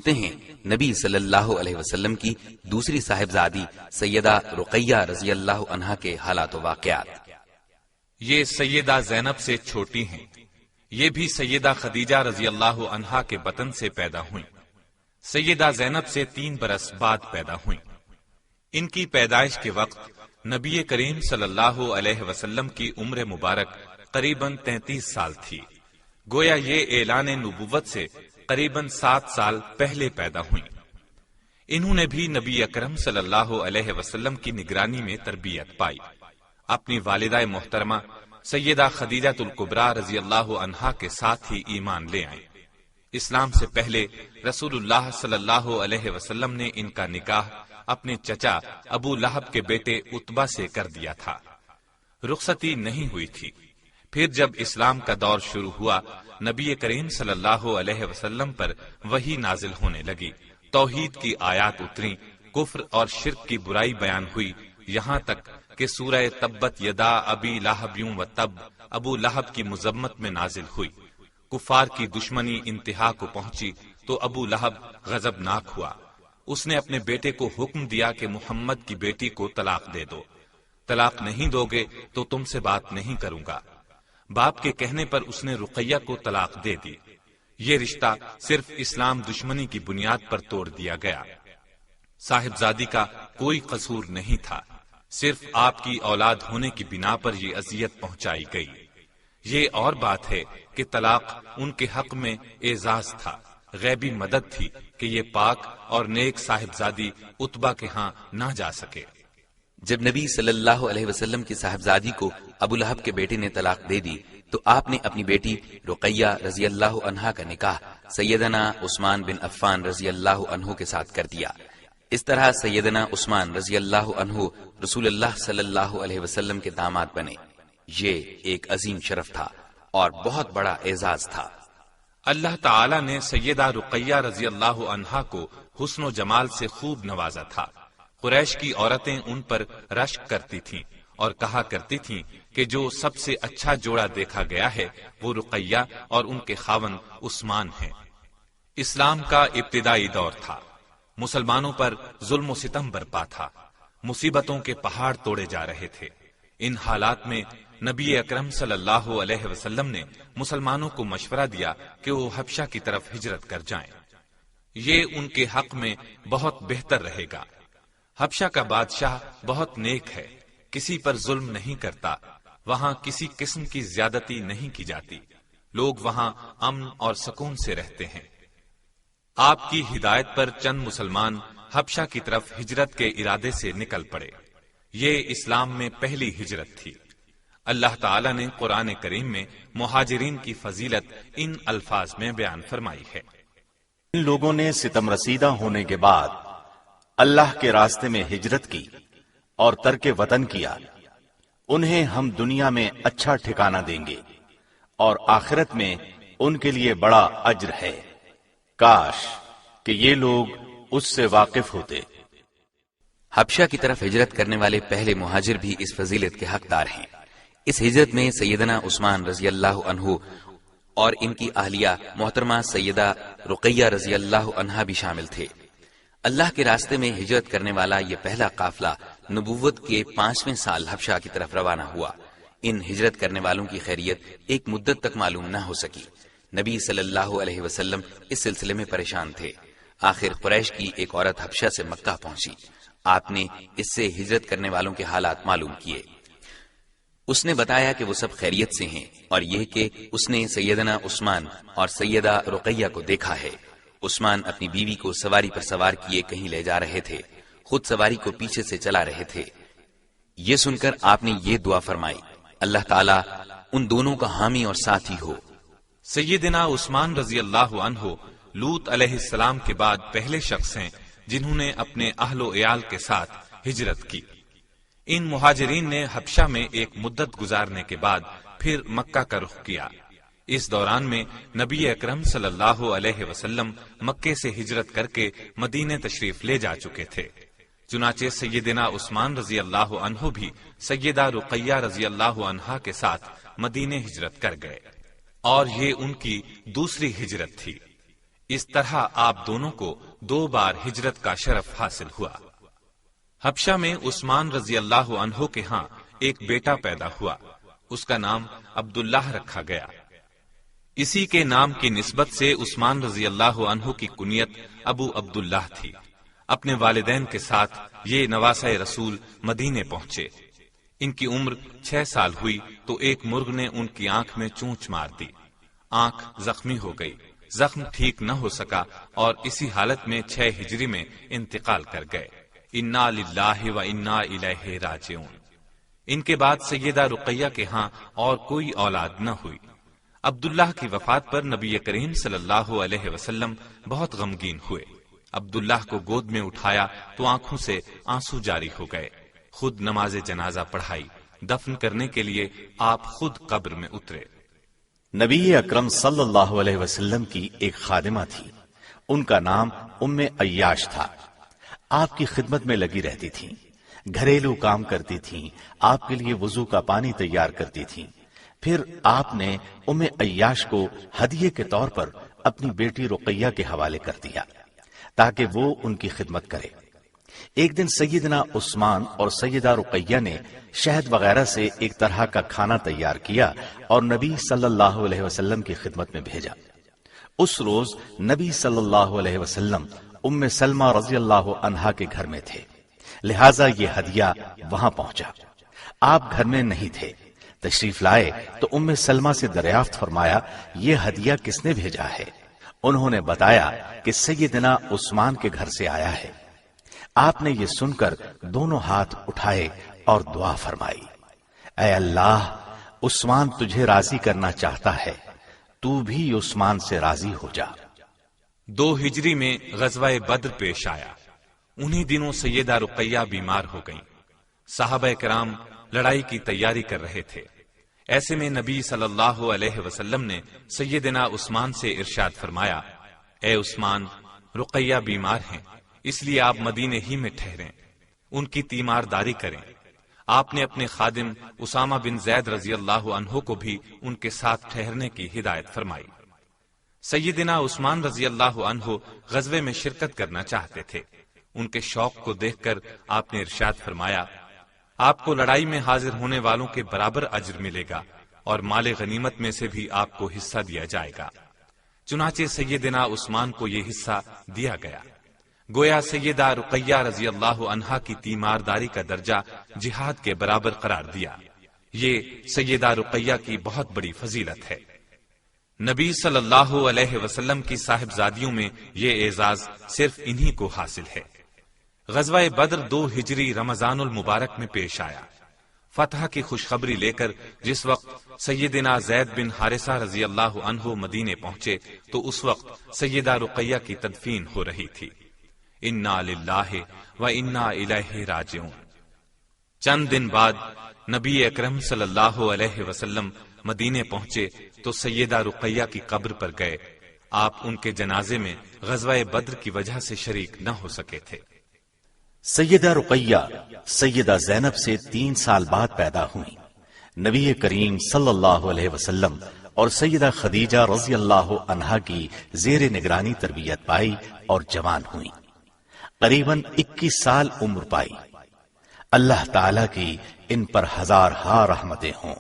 سنتے ہیں نبی صلی اللہ علیہ وسلم کی دوسری صاحبزادی سیدہ رقیہ رضی اللہ عنہا کے حالات و واقعات۔ یہ سیدہ زینب سے چھوٹی ہیں، یہ بھی سیدہ خدیجہ رضی اللہ عنہا کے بطن سے پیدا ہوئیں۔ سیدہ زینب سے 3 برس بعد پیدا ہوئیں۔ ان کی پیدائش کے وقت نبی کریم صلی اللہ علیہ وسلم کی عمر مبارک قریباً 33 سال تھی، گویا یہ اعلان نبوت سے قریباً 7 سال پہلے پیدا ہوئیں۔ انہوں نے بھی نبی اکرم صلی اللہ علیہ وسلم کی نگرانی میں تربیت پائی۔ اپنی والدہ محترمہ سیدہ خدیجہ الکبریٰ رضی اللہ عنہا کے ساتھ ہی ایمان لے آئیں۔ اسلام سے پہلے رسول اللہ صلی اللہ علیہ وسلم نے ان کا نکاح اپنے چچا ابو لہب کے بیٹے عتبہ سے کر دیا تھا۔ رخصتی نہیں ہوئی تھی۔ پھر جب اسلام کا دور شروع ہوا، نبی کریم صلی اللہ علیہ وسلم پر وحی نازل ہونے لگی، توحید کی آیات اتریں، کفر اور شرک کی برائی بیان ہوئی، یہاں تک کہ سورہ تبت یدا ابی لہب و تب ابو لہب کی مذمت میں نازل ہوئی۔ کفار کی دشمنی انتہا کو پہنچی تو ابو لہب غضبناک ہوا۔ اس نے اپنے بیٹے کو حکم دیا کہ محمد کی بیٹی کو طلاق دے دو، طلاق نہیں دو گے تو تم سے بات نہیں کروں گا۔ باپ کے کہنے پر اس نے رقیہ کو طلاق دے دی۔ یہ رشتہ صرف اسلام دشمنی کی بنیاد پر توڑ دیا گیا۔ صاحبزادی کا کوئی قصور نہیں تھا، صرف آپ کی اولاد ہونے کی بنا پر یہ اذیت پہنچائی گئی۔ یہ اور بات ہے کہ طلاق ان کے حق میں اعزاز تھا، غیبی مدد تھی کہ یہ پاک اور نیک صاحبزادی عتبہ کے ہاں نہ جا سکے۔ جب نبی صلی اللہ علیہ وسلم کی صاحبزادی کو ابو لہب کے بیٹے نے طلاق دے دی تو آپ نے اپنی بیٹی رقیہ رضی اللہ عنہا کا نکاح سیدنا عثمان بن عفان رضی اللہ عنہ کے ساتھ کر دیا۔ اس طرح سیدنا عثمان رضی اللہ عنہ رسول اللہ صلی اللہ علیہ وسلم کے داماد بنے۔ یہ ایک عظیم شرف تھا اور بہت بڑا اعزاز تھا۔ اللہ تعالی نے سیدہ رقیہ رضی اللہ عنہا کو حسن و جمال سے خوب نوازا تھا۔ قریش کی عورتیں ان پر رشک کرتی تھیں اور کہا کرتی تھیں کہ جو سب سے اچھا جوڑا دیکھا گیا ہے وہ رقیہ اور ان کے خاوند عثمان ہیں۔ اسلام کا ابتدائی دور تھا، مسلمانوں پر ظلم و ستم برپا تھا، مصیبتوں کے پہاڑ توڑے جا رہے تھے۔ ان حالات میں نبی اکرم صلی اللہ علیہ وسلم نے مسلمانوں کو مشورہ دیا کہ وہ حبشہ کی طرف ہجرت کر جائیں، یہ ان کے حق میں بہت بہتر رہے گا۔ حبشہ کا بادشاہ بہت نیک ہے، کسی پر ظلم نہیں کرتا، وہاں کسی قسم کی زیادتی نہیں کی جاتی، لوگ وہاں امن اور سکون سے رہتے ہیں۔ آپ کی ہدایت پر چند مسلمان حبشہ کی طرف ہجرت کے ارادے سے نکل پڑے۔ یہ اسلام میں پہلی ہجرت تھی۔ اللہ تعالی نے قرآن کریم میں مہاجرین کی فضیلت ان الفاظ میں بیان فرمائی ہے۔ ان لوگوں نے ستم رسیدہ ہونے کے بعد اللہ کے راستے میں ہجرت کی اور ترک وطن کیا، انہیں ہم دنیا میں اچھا ٹھکانہ دیں گے اور آخرت میں ان کے لیے بڑا اجر ہے۔ کاش کہ یہ لوگ اس سے واقف ہوتے۔ حبشہ کی طرف ہجرت کرنے والے پہلے مہاجر بھی اس فضیلت کے حقدار ہیں۔ اس ہجرت میں سیدنا عثمان رضی اللہ عنہ اور ان کی اہلیہ محترمہ سیدہ رقیہ رضی اللہ عنہا بھی شامل تھے۔ اللہ کے راستے میں ہجرت کرنے والا یہ پہلا قافلہ نبوت کے 5ویں سال حبشہ کی طرف روانہ ہوا۔ ان ہجرت کرنے والوں کی خیریت ایک مدت تک معلوم نہ ہو سکی۔ نبی صلی اللہ علیہ وسلم اس سلسلے میں پریشان تھے۔ آخر قریش کی ایک عورت حبشہ سے مکہ پہنچی۔ آپ نے اس سے ہجرت کرنے والوں کے حالات معلوم کیے۔ اس نے بتایا کہ وہ سب خیریت سے ہیں اور یہ کہ اس نے سیدنا عثمان اور سیدہ رقیہ کو دیکھا ہے۔ عثمان اپنی بیوی کو سواری پر سوار کیے کہیں لے جا رہے تھے، خود سواری کو پیچھے سے چلا رہے تھے۔ یہ سن کر آپ نے یہ دعا فرمائی، اللہ تعالیٰ ان دونوں کا حامی اور ساتھی ہو۔ سیدنا عثمان رضی اللہ عنہ لوط علیہ السلام کے بعد پہلے شخص ہیں جنہوں نے اپنے اہل و عیال کے ساتھ ہجرت کی۔ ان مہاجرین نے حبشہ میں ایک مدت گزارنے کے بعد پھر مکہ کا رخ کیا۔ اس دوران میں نبی اکرم صلی اللہ علیہ وسلم مکے سے ہجرت کر کے مدینے تشریف لے جا چکے تھے۔ چنانچہ سیدنا عثمان رضی اللہ عنہ بھی سیدہ رقیہ رضی اللہ عنہا کے ساتھ مدینے ہجرت کر گئے، اور یہ ان کی دوسری ہجرت تھی۔ اس طرح آپ دونوں کو 2 بار ہجرت کا شرف حاصل ہوا۔ حبشہ میں عثمان رضی اللہ عنہ کے ہاں ایک بیٹا پیدا ہوا، اس کا نام عبداللہ رکھا گیا۔ اسی کے نام کی نسبت سے عثمان رضی اللہ عنہ کی کنیت ابو عبداللہ تھی۔ اپنے والدین کے ساتھ یہ نواسہ رسول مدینے پہنچے۔ ان کی عمر 6 سال ہوئی تو ایک مرغ نے ان کی آنکھ میں چونچ مار دی، آنکھ زخمی ہو گئی، زخم ٹھیک نہ ہو سکا اور اسی حالت میں 6 ہجری میں انتقال کر گئے۔ انا للہ و انا الیہ راجعون۔ ان کے بعد سیدہ رقیہ کے ہاں اور کوئی اولاد نہ ہوئی۔ عبداللہ کی وفات پر نبی کریم صلی اللہ علیہ وسلم بہت غمگین ہوئے۔ عبداللہ کو گود میں اٹھایا تو آنکھوں سے آنسو جاری ہو گئے۔ خود نماز جنازہ پڑھائی، دفن کرنے کے لیے آپ خود قبر میں اترے۔ نبی اکرم صلی اللہ علیہ وسلم کی ایک خادمہ تھی، ان کا نام ام عیاش تھا۔ آپ کی خدمت میں لگی رہتی تھیں، گھریلو کام کرتی تھیں، آپ کے لیے وضو کا پانی تیار کرتی تھیں۔ پھر آپ نے ام عیاش کو ہدیے کے طور پر اپنی بیٹی رقیہ کے حوالے کر دیا تاکہ وہ ان کی خدمت کرے۔ ایک دن سیدنا عثمان اور سیدہ رقیہ نے شہد وغیرہ سے ایک طرح کا کھانا تیار کیا اور نبی صلی اللہ علیہ وسلم کی خدمت میں بھیجا۔ اس روز نبی صلی اللہ علیہ وسلم ام سلمہ رضی اللہ عنہا کے گھر میں تھے، لہٰذا یہ ہدیہ وہاں پہنچا۔ آپ گھر میں نہیں تھے، تشریف لائے تو ام سلمہ سے دریافت فرمایا یہ ہدیہ کس نے بھیجا ہے؟ انہوں نے بتایا کہ سیدنا عثمان کے گھر سے آیا ہے۔ آپ نے یہ سن کر دونوں ہاتھ اٹھائے اور دعا فرمائی، اے اللہ، عثمان تجھے راضی کرنا چاہتا ہے، تو بھی عثمان سے راضی ہو جا۔ 2 ہجری میں غزوہ بدر پیش آیا۔ انہی دنوں سیدہ رقیہ بیمار ہو گئیں۔ صحابہ کرام لڑائی کی تیاری کر رہے تھے۔ ایسے میں نبی صلی اللہ علیہ وسلم نے سیدنا عثمان سے ارشاد فرمایا، اے عثمان، رقیہ بیمار ہیں، اس لیے آپ مدینے ہی میں ٹھہریں، ان کی تیمارداری کریں۔ آپ نے اپنے خادم اسامہ بن زید رضی اللہ عنہ کو بھی ان کے ساتھ ٹھہرنے کی ہدایت فرمائی۔ سیدنا عثمان رضی اللہ عنہ غزوے میں شرکت کرنا چاہتے تھے۔ ان کے شوق کو دیکھ کر آپ نے ارشاد فرمایا، آپ کو لڑائی میں حاضر ہونے والوں کے برابر اجر ملے گا اور مال غنیمت میں سے بھی آپ کو حصہ دیا جائے گا۔ چنانچہ سیدنا عثمان کو یہ حصہ دیا گیا۔ گویا سیدہ رقیہ رضی اللہ عنہا کی تیمارداری کا درجہ جہاد کے برابر قرار دیا۔ یہ سیدہ رقیہ کی بہت بڑی فضیلت ہے۔ نبی صلی اللہ علیہ وسلم کی صاحبزادیوں میں یہ اعزاز صرف انہی کو حاصل ہے۔ غزوہ بدر 2 ہجری رمضان المبارک میں پیش آیا۔ فتح کی خوشخبری لے کر جس وقت سیدنا زید بن حارثہ رضی اللہ عنہ مدینے پہنچے تو اس وقت سیدہ رقیہ کی تدفین ہو رہی تھی۔ انا للہ و انا الیہ راجعون۔ چند دن بعد نبی اکرم صلی اللہ علیہ وسلم مدینے پہنچے تو سیدہ رقیہ کی قبر پر گئے۔ آپ ان کے جنازے میں غزوہ بدر کی وجہ سے شریک نہ ہو سکے تھے۔ سیدہ رقیہ سیدہ زینب سے 3 سال بعد پیدا ہوئیں۔ نبی کریم صلی اللہ علیہ وسلم اور سیدہ خدیجہ رضی اللہ عنہا کی زیر نگرانی تربیت پائی اور جوان ہوئیں۔ قریباً 21 سال عمر پائی۔ اللہ تعالی کی ان پر ہزارہا رحمتیں ہوں۔